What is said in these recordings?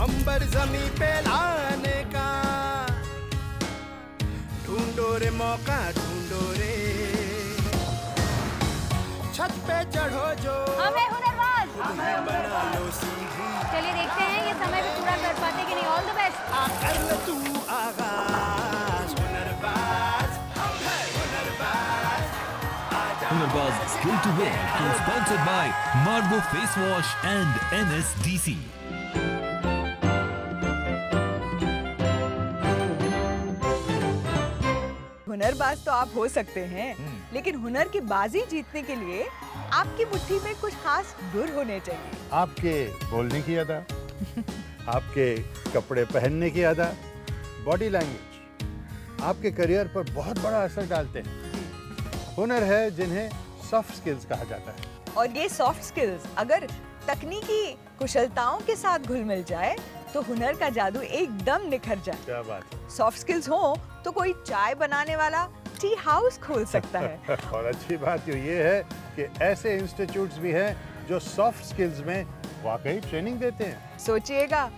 अंबर जमी पे लाने का। ढूंढो रे मौका ढूंढो रे, छत पे चढ़ो जो हमें हुनरबाज बना लो सीधी। चलिए देखते हैं ये समय भी पूरा कर पाते कि नहीं। All the best. कर ले तू आगाज, हुनरबाज हम है Hunarbaaz. Hunarbaz Skill to Win is sponsored by Marvo Face Wash and NSDC. Hunarbaaz तो आप हो सकते हैं, लेकिन हुनर की बाजी जीतने के लिए आपकी मुट्ठी में कुछ खास गुर होने चाहिए। आपके बोलने की अदा, आपके कपड़े पहनने की अदा, बॉडी लैंग्वेज आपके करियर पर बहुत बड़ा असर डालते हैं। हुनर है जिन्हें सॉफ्ट स्किल्स कहा जाता है। और ये सॉफ्ट स्किल्स अगर तकनीकी कुशलताओं के साथ घुल मिल जाए तो हुनर का जादू एकदम निखर जाए। क्या बात है। सॉफ्ट स्किल्स हो तो कोई चाय बनाने वाला टी हाउस खोल सकता है। और अच्छी बात तो ये है कि ऐसे इंस्टीट्यूट्स भी हैं जो सॉफ्ट स्किल्स में वाकई ट्रेनिंग देते हैं। सोचिएगा,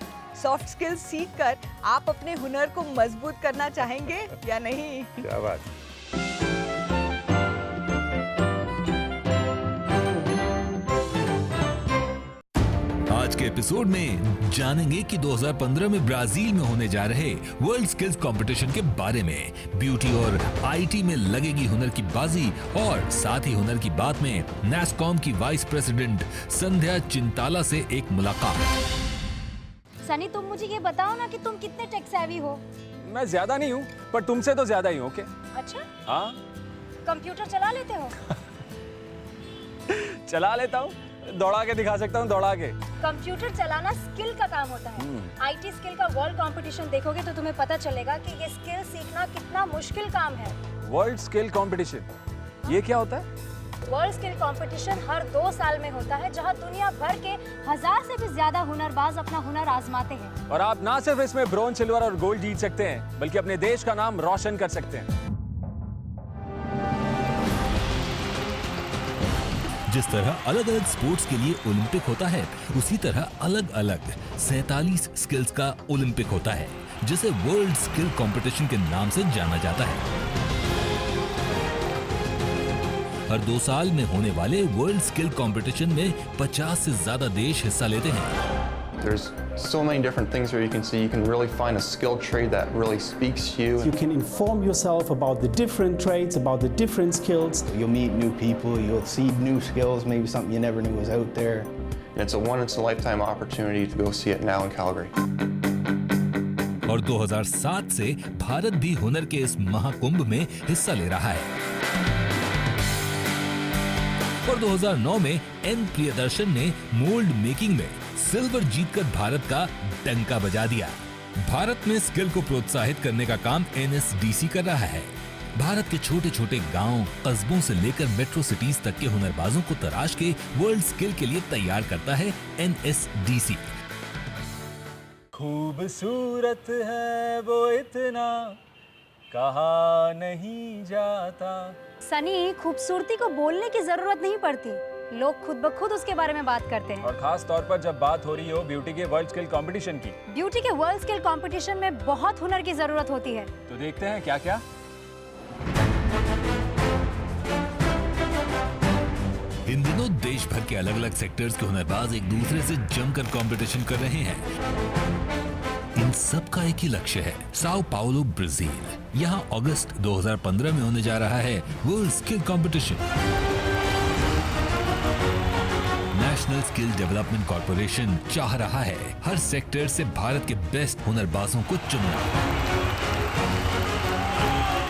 सॉफ्ट स्किल्स सीखकर आप अपने हुनर को मजबूत करना चाहेंगे या नहीं? क्या बात। आज के एपिसोड में जानेंगे कि 2015 में ब्राजील में होने जा रहे वर्ल्ड स्किल्स कंपटीशन के बारे में। ब्यूटी और आईटी में लगेगी हुनर की बाजी, और साथ ही हुनर की बात में नैसकॉम की वाइस प्रेसिडेंट संध्या चिंताला से एक मुलाकात। सनी, तुम मुझे ये बताओ ना कि तुम कितने टेक सेवी हो। मैं ज्यादा नहीं हूँ, पर तुमसे तो ज्यादा ही हूँ। ओके? अच्छा, हाँ, कंप्यूटर चला लेते हो? चला लेता हूँ, दौड़ा के दिखा सकता हूँ, दौड़ा के। कंप्यूटर चलाना स्किल का काम होता है। आईटी स्किल का वर्ल्ड कंपटीशन देखोगे तो तुम्हें पता चलेगा कि ये स्किल सीखना कितना मुश्किल काम है। वर्ल्ड स्किल कंपटीशन, ये क्या होता है? वर्ल्ड स्किल कंपटीशन हर 2 साल में होता है, जहां दुनिया भर के 1000 से भी ज्यादा हुनरबाज अपना हुनर आजमाते हैं। और आप ना सिर्फ इसमें ब्रोंज, सिल्वर और गोल्ड जीत सकते हैं, बल्कि अपने देश का नाम रोशन कर सकते हैं। जिस तरह अलग अलग स्पोर्ट्स के लिए ओलंपिक होता है, उसी तरह अलग अलग 47 स्किल्स का ओलंपिक होता है, जिसे वर्ल्ड स्किल कंपटीशन के नाम से जाना जाता है। हर 2 साल में होने वाले वर्ल्ड स्किल कंपटीशन में 50 से ज्यादा देश हिस्सा लेते हैं। There's so many different things where you can see. You can really find a skilled trade that really speaks to you. You can inform yourself about the different trades, about the different skills. You'll meet new people, you'll see new skills, maybe something you never knew was out there. And it's a once-in-a-lifetime opportunity to go see it now in Calgary. और 2007 से भारत भी हुनर के इस महाकुंभ में हिस्सा ले रहा है। और 2009 में एन प्रियदर्शन ने मोल्ड मेकिंग में सिल्वर जीतकर भारत का डंका बजा दिया। भारत में स्किल को प्रोत्साहित करने का काम एनएसडीसी कर रहा है। भारत के छोटे छोटे गांव, कस्बों से लेकर मेट्रो सिटीज तक के हुनरबाजों को तराश के वर्ल्ड स्किल के लिए तैयार करता है एनएसडीसी। खूबसूरत है वो इतना, कहा नहीं जाता। सनी, खूबसूरती को बोलने की जरूरत नहीं पड़ती, लोग खुद ब खुद उसके बारे में बात करते हैं। और खास तौर पर जब बात हो रही हो ब्यूटी के वर्ल्ड स्किल कंपटीशन की। ब्यूटी के वर्ल्ड स्किल कंपटीशन में बहुत हुनर की जरूरत होती है। तो देखते हैं क्या क्या। इन दिनों देश भर के अलग अलग सेक्टर्स के हुनरबाज एक दूसरे से जमकर कंपटीशन कर रहे हैं। इन सब का एक ही लक्ष्य है, साओ पाउलो ब्राजील। यहाँ अगस्त 2015 में होने जा रहा है world skill competition. National skill development corporation चाह रहा है हर सेक्टर से भारत के बेस्ट हुनरबाजों को चुनना,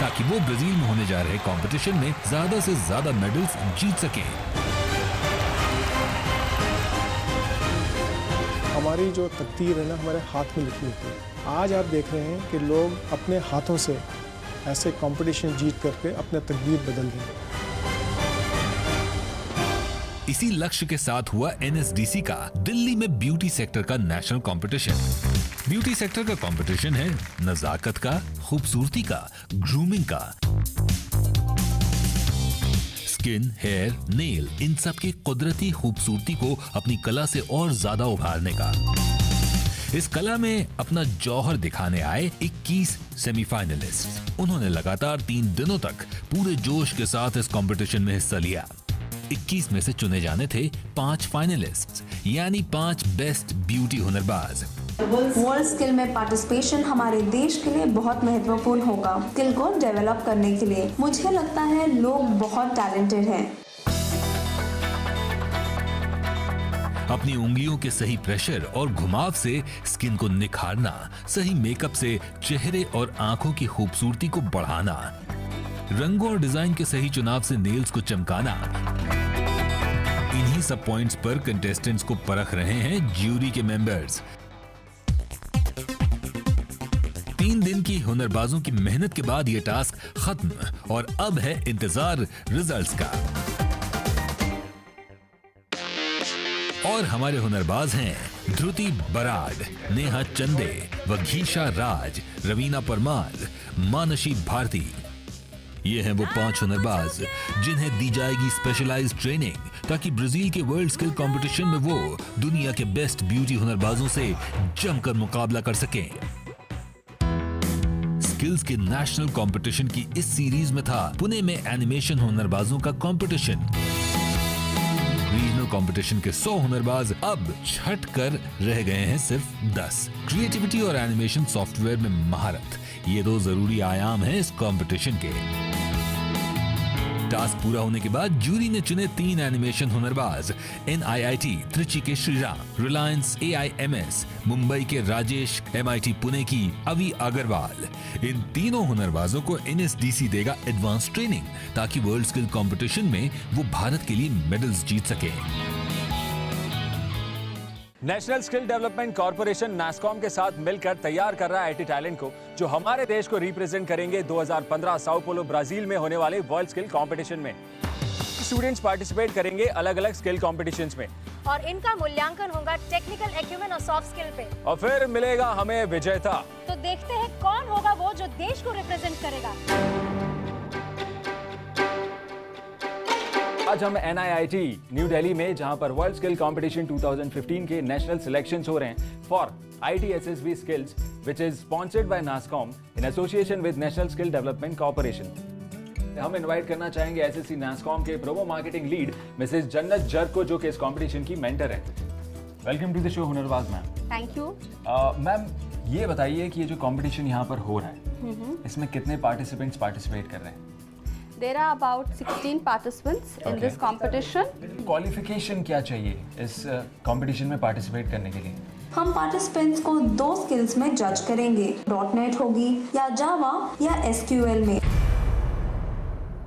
ताकि वो ब्राजील में होने जा रहे कंपटीशन में ज्यादा से ज्यादा मेडल्स जीत सकें। हमारी जो तकदीर है ना, हमारे हाथ में लिखी होती है। आज आप देख रहे हैं कि लोग अपने हाथों से ऐसे कंपटीशन जीत करके अपने तकदीर बदल रहे हैं। इसी लक्ष्य के साथ हुआ एनएसडीसी का दिल्ली में ब्यूटी सेक्टर का नेशनल कंपटीशन। ब्यूटी सेक्टर का कंपटीशन है नजाकत का, खूबसूरती का, ग्रूमिंग का, स्किन, हेयर, नेल, इन सब की कुदरती खूबसूरती को अपनी कला से और ज्यादा उभारने का। इस कला में अपना जौहर दिखाने आए 21 सेमीफाइनलिस्ट। उन्होंने लगातार 3 दिनों तक पूरे जोश के साथ इस कंपटीशन में हिस्सा लिया। 21 में से चुने जाने थे 5 फाइनलिस्ट, यानी 5 best beauty Hunarbaaz. World skill में पार्टिसिपेशन हमारे देश के लिए बहुत महत्वपूर्ण होगा। स्किल को डेवलप करने के लिए मुझे लगता है लोग बहुत टैलेंटेड हैं। अपनी उंगलियों के सही प्रेशर और घुमाव से स्किन को निखारना, सही मेकअप से चेहरे और आंखों की खूबसूरती को बढ़ाना, रंगों और डिजाइन के सही चुनाव से नेल्स को चमकाना, इन्हीं सब पॉइंट्स पर कंटेस्टेंट्स को परख रहे हैं ज्यूरी के मेंबर्स। 3 दिन की हुनरबाजों की मेहनत के बाद ये टास्क खत्म और अब है इंतजार रिजल्ट्स का। और हमारे हुनरबाज हैं ध्रुति बराड, नेहा चंदे, वघीशा राज, रवीना परमार, मानसी भारती। ये हैं वो 5 हुनरबाज जिन्हें दी जाएगी स्पेशलाइज्ड ट्रेनिंग ताकि ब्राजील के वर्ल्ड स्किल कंपटीशन में वो दुनिया के बेस्ट ब्यूटी हुनरबाजों से जमकर मुकाबला कर सकें। स्किल्स के नेशनल कंपटीशन की इस सीरीज में था पुणे में एनिमेशन हुनरबाजों का कंपटीशन। रीजनल कंपटीशन के 100 हुनरबाज अब छट कर रह गए हैं सिर्फ 10। क्रिएटिविटी और एनिमेशन सॉफ्टवेयर में महारत, ये 2 जरूरी आयाम हैं इस कंपटीशन के। टास्क पूरा होने के बाद जूरी ने चुने 3 एनिमेशन हुनरबाज, NIIT त्रिची के श्रीराम, रिलायंस AIMS मुंबई के राजेश, MIT पुणे की अवी अग्रवाल। इन तीनों हुनरबाजों को NSDC देगा एडवांस ट्रेनिंग ताकि वर्ल्ड स्किल कंपटीशन में वो भारत के लिए मेडल्स जीत सके। National skill development corporation NASSCOM के साथ मिलकर तैयार कर रहा है IT टैलेंट को, जो हमारे देश को रिप्रेजेंट करेंगे 2015 साओ पोलो ब्राजील में होने वाले वर्ल्ड स्किल कंपटीशन में। स्टूडेंट्स पार्टिसिपेट करेंगे अलग अलग स्किल कॉम्पिटिशन्स में और इनका मूल्यांकन होगा टेक्निकल एक्यूमेन और सॉफ्ट स्किल पे। और फिर मिलेगा हमें विजेता। तो देखते हैं कौन होगा वो जो देश को रिप्रेजेंट करेगा। आज हम NIIT न्यू दिल्ली में, जहां पर वर्ल्ड स्किल कंपटीशन 2015 के नेशनल सिलेक्शंस हो रहे हैं for ITSSB skills, which is sponsored by NASSCOM in association with national skill development corporation. हम इनवाइट करना चाहेंगे SSC नास्कॉम के प्रोमो मार्केटिंग लीड मिसेस जन्नत जर को, जो कि इस कंपटीशन की मेंटर है। Welcome to the show Hunarbaaz ma'am. Thank you. Ma'am, ये बताइए कि ये जो कंपटीशन यहाँ पर हो रहा है, इसमें कितने पार्टिसिपेंट्स पार्टिसिपेट कर रहे हैं? There are about 16 participants in this competition. Qualification क्या चाहिए इस कंपटीशन में पार्टिसिपेट करने के लिए? हम पार्टिसिपेंट्स को 2 स्किल्स में जज करेंगे, .NET होगी या जावा या SQL में।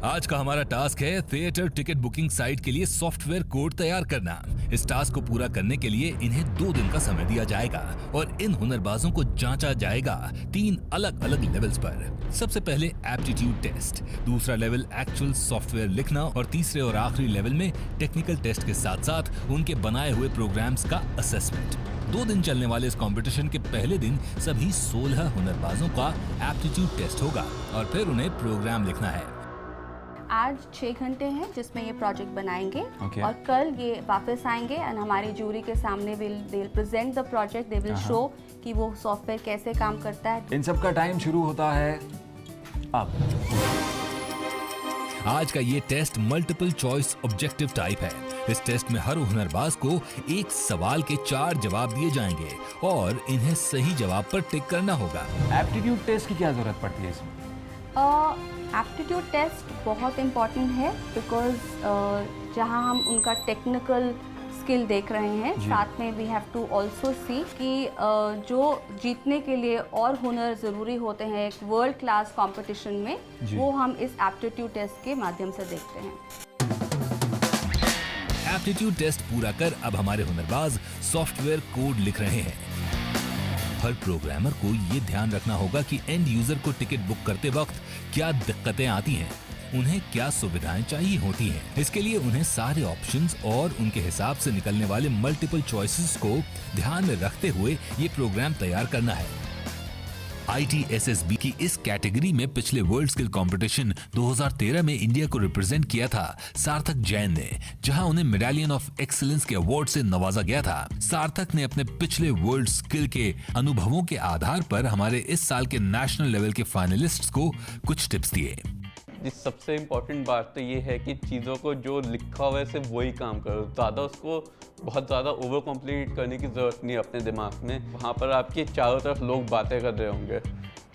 आज का हमारा टास्क है थिएटर टिकट बुकिंग साइट के लिए सॉफ्टवेयर कोड तैयार करना। इस टास्क को पूरा करने के लिए इन्हें 2 दिन का समय दिया जाएगा और इन हुनरबाजों को जांचा जाएगा 3 अलग अलग लेवल्स पर। सबसे पहले एप्टीट्यूड टेस्ट, दूसरा लेवल एक्चुअल सॉफ्टवेयर लिखना और तीसरे और आखिरी लेवल में टेक्निकल टेस्ट के साथ साथ उनके बनाए हुए प्रोग्राम्स का असेसमेंट। 2 दिन चलने वाले इस कंपटीशन के पहले दिन सभी 16 हुनरबाजों का एप्टीट्यूड टेस्ट होगा और फिर उन्हें प्रोग्राम लिखना है। आज 6 घंटे हैं जिसमें ये प्रोजेक्ट बनाएंगे Okay. और कल ये वापस आएंगे और हमारी जूरी के सामने they will present the project, they will show कि वो सॉफ्टवेयर कैसे काम करता है। इन सब का टाइम शुरू होता है अब। आज का ये test multiple choice objective type है। इस टेस्ट में हर हुनरबाज को एक सवाल के 4 जवाब दिए जाएंगे और इन्हें सही जवाब पर टिक करना होगा। एप्टीट्यूड टेस्ट की क्या जरूरत पड़ती है इसमें? एप्टीट्यूड टेस्ट बहुत इम्पॉर्टेंट है बिकॉज जहाँ हम उनका टेक्निकल स्किल देख रहे हैं, साथ में we have to also see कि जो जीतने के लिए और हुनर ज़रूरी होते हैं एक वर्ल्ड क्लास कंपटीशन में, वो हम इस एप्टीट्यूड टेस्ट के माध्यम से देखते हैं। एप्टीट्यूड टेस्ट पूरा कर अब हमारे हुनरबाज सॉफ्टवेयर कोड लिख रहे हैं। हर प्रोग्रामर को ये ध्यान रखना होगा कि एंड यूजर को टिकट बुक करते वक्त क्या दिक्कतें आती हैं, उन्हें क्या सुविधाएं चाहिए होती हैं। इसके लिए उन्हें सारे ऑप्शंस और उनके हिसाब से निकलने वाले मल्टीपल चॉइसेस को ध्यान में रखते हुए ये प्रोग्राम तैयार करना है। ITSSB की इस कैटेगरी में पिछले वर्ल्ड स्किल कंपटीशन 2013 में इंडिया को रिप्रेजेंट किया था सार्थक जैन ने, जहां उन्हें मेडालियन ऑफ एक्सीलेंस के अवार्ड से नवाजा गया था। सार्थक ने अपने पिछले वर्ल्ड स्किल के अनुभवों के आधार पर हमारे इस साल के नेशनल लेवल के फाइनलिस्ट्स को कुछ टिप्स दिए। सबसे इम्पॉर्टेंट बात तो ये है कि चीज़ों को जो लिखा हुआ है सिर्फ वही काम करो, ज़्यादा उसको बहुत ज़्यादा ओवर कॉम्प्लिकेट करने की ज़रूरत नहीं है अपने दिमाग में। वहाँ पर आपके चारों तरफ लोग बातें कर रहे होंगे,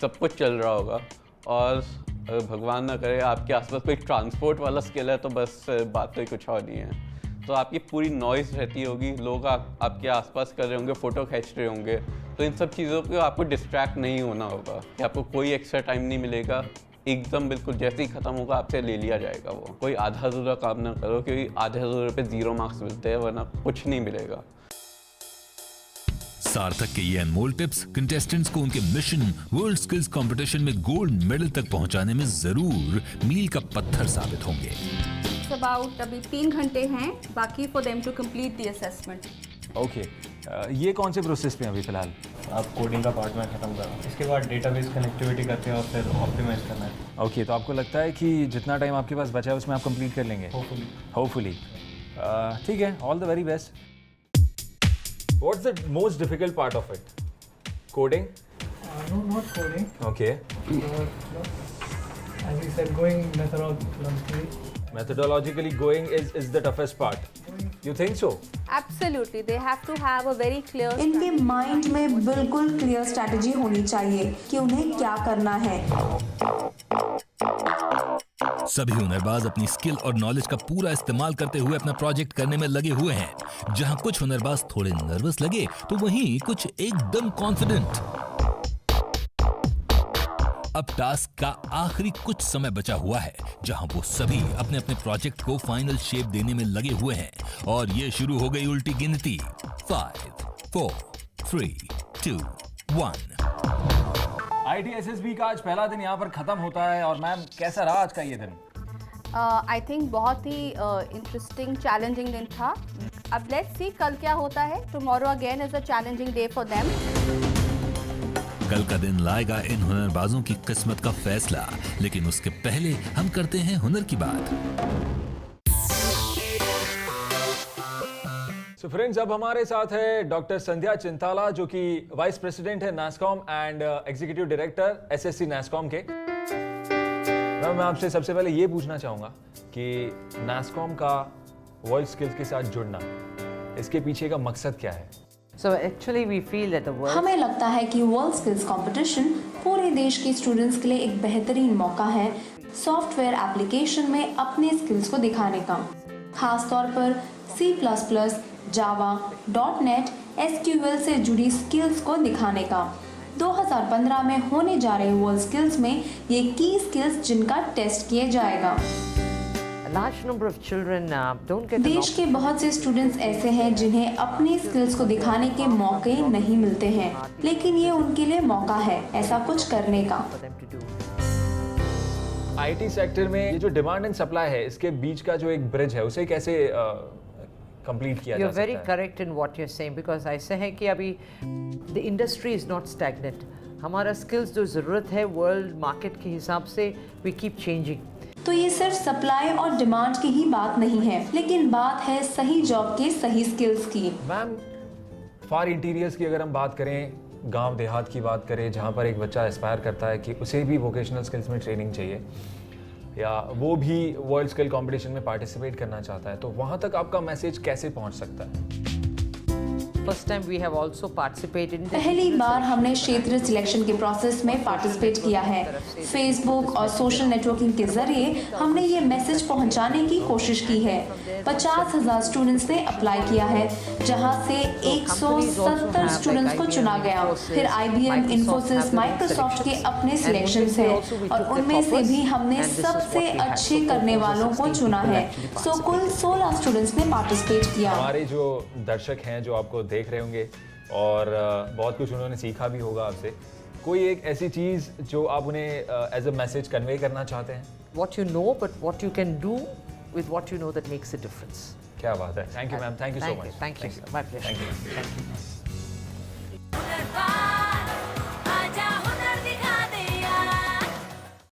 सब कुछ चल रहा होगा, और भगवान ना करे आपके आसपास कोई ट्रांसपोर्ट वाला स्किल है तो बस बात तो कुछ और नहीं है। तो आपकी पूरी नॉइज़ रहती होगी, लोग आपके आसपास कर रहे होंगे, फ़ोटो खींच रहे होंगे, तो इन सब चीज़ों को आपको डिस्ट्रैक्ट नहीं होना होगा कि आपको कोई एक्स्ट्रा टाइम नहीं मिलेगा। एकदम बिल्कुल जैसे ही ख़त्म होगा आपसे ले लिया जाएगा वो। कोई आधा अधूरा काम ना करो, क्योंकि आधे अधूरे पे 0 मार्क्स मिलते हैं, वरना कुछ नहीं मिलेगा। सार्थक के ये अनमोल टिप्स कंटेस्टेंट्स को उनके मिशन वर्ल्ड स्किल्स कंपटीशन में गोल्ड मेडल तक पहुंचाने में जरूर मील का पत्थर साबित होंगे। अबाउट अभी 3 घंटे हैं बाकी for them to complete the assessment. Okay, ये कौन से प्रोसेस पे अभी फिलहाल? आप कोडिंग का पार्ट में खत्म करो, इसके बाद डेटाबेस कनेक्टिविटी करते हैं और फिर ऑप्टिमाइज करना है। ओके, तो आपको लगता है कि जितना टाइम आपके पास बचा है उसमें आप कंप्लीट कर लेंगे? होपफुली। ठीक है, all the very best. What's the most difficult part of it? Coding? No, not coding. Okay. As you said, going methodologically. Methodologically going is the toughest part. You think so? Absolutely, they have to have a very clear. इनके mind में बिल्कुल clear strategy होनी चाहिए कि उन्हें क्या करना है। सभी हुनरबाज अपनी स्किल और नॉलेज का पूरा इस्तेमाल करते हुए अपना प्रोजेक्ट करने में लगे हुए हैं। जहां कुछ हुनरबाज थोड़े नर्वस लगे तो वहीं कुछ एकदम कॉन्फिडेंट। अब टास्क का आखिरी कुछ समय बचा हुआ है, जहां वो सभी अपने अपने प्रोजेक्ट को फाइनल शेप देने में लगे हुए हैं, और ये शुरू हो गई उल्टी गिनती। 5, 4, 3, 2, 1। ITSSB का आज पहला दिन यहाँ पर खत्म होता है, और मैम कैसा रहा आज का ये दिन? आई थिंक बहुत ही इंटरेस्टिंग चैलेंजिंग दिन था। अब लेट्स सी कल क्या होता है। Tomorrow again is a challenging day for them. कल का दिन लाएगा इन हुनरबाजों की किस्मत का फैसला, लेकिन उसके पहले हम करते हैं हुनर की बात। So friends, अब हमारे साथ है डॉक्टर संध्या चिंताला, जो कि वाइस प्रेसिडेंट है NASSCOM and executive director SSC NASSCOM के। मैं आपसे सबसे पहले ये पूछना चाहूंगा कि नास्कॉम का वर्ल्ड स्किल्स के साथ जुड़ना, इसके पीछे का मकसद क्या है? So actually we feel that the world... हमें लगता है कि वर्ल्ड स्किल्स कंपटीशन पूरे देश के स्टूडेंट्स के लिए एक बेहतरीन मौका है सॉफ्टवेयर एप्लीकेशन में अपने स्किल्स को दिखाने का, खास तौर पर C++, जावा, .NET, SQL से जुड़ी स्किल्स को दिखाने का। 2015 में होने जा रहे वर्ल्ड स्किल्स में ये की स्किल्स जिनका टेस्ट किया जाएगा। देश के बहुत से स्टूडेंट्स ऐसे हैं जिन्हें अपनी स्किल्स को दिखाने के मौके नहीं मिलते हैं, लेकिन ये उनके लिए मौका है ऐसा कुछ करने का। IT सेक्टर में ये जो डिमांड एंड सप्लाई है, इसके बीच का जो एक ब्रिज है, उसे कैसे कंप्लीट किया जा सकता है? You're very correct in what you're saying, because ऐसे है कि अभी the industry is not stagnant. हमारा स्किल्स जो ज़रूरत है वर्ल्ड मार्केट के हिसाब से we keep changing. तो ये सिर्फ सप्लाई और डिमांड की ही बात नहीं है, लेकिन बात है सही जॉब के सही स्किल्स की। मैम, फार इंटीरियर्स की अगर हम बात करें, गांव देहात की बात करें, जहां पर एक बच्चा एस्पायर करता है कि उसे भी वोकेशनल स्किल्स में ट्रेनिंग चाहिए, या वो भी वर्ल्ड स्किल कंपटीशन में पार्टिसिपेट करना चाहता है, तो वहां तक आपका मैसेज कैसे पहुंच सकता है? First time we have also participated in पहली बार हमने क्षेत्रीय सिलेक्शन के प्रोसेस में पार्टिसिपेट किया है। फेसबुक और सोशल नेटवर्किंग के जरिए हमने ये मैसेज पहुंचाने की कोशिश की है। 50,000 स्टूडेंट्स ने अप्लाई किया है, जहां से 170 स्टूडेंट्स को चुना गया। फिर IBM, इन्फोसिस, माइक्रोसॉफ्ट के अपने सिलेक्शंस हैं, और उनमें से भी हमने सबसे अच्छे करने वालों को चुना है। सो कुल 16 स्टूडेंट्स ने पार्टिसिपेट किया। हमारे जो दर्शक हैं, जो आपको देख रहे होंगे, और बहुत कुछ उन्होंने सीखा भी होगा आपसे, कोई एक ऐसी चीज जो आप उन्हें एज अ मैसेज कन्वे करना चाहते हैं? What you know, but what you can do with what you know that makes a difference. क्या बात है। Thank you ma'am, thank you so much. Thank you. My pleasure. Thank you. Thank you.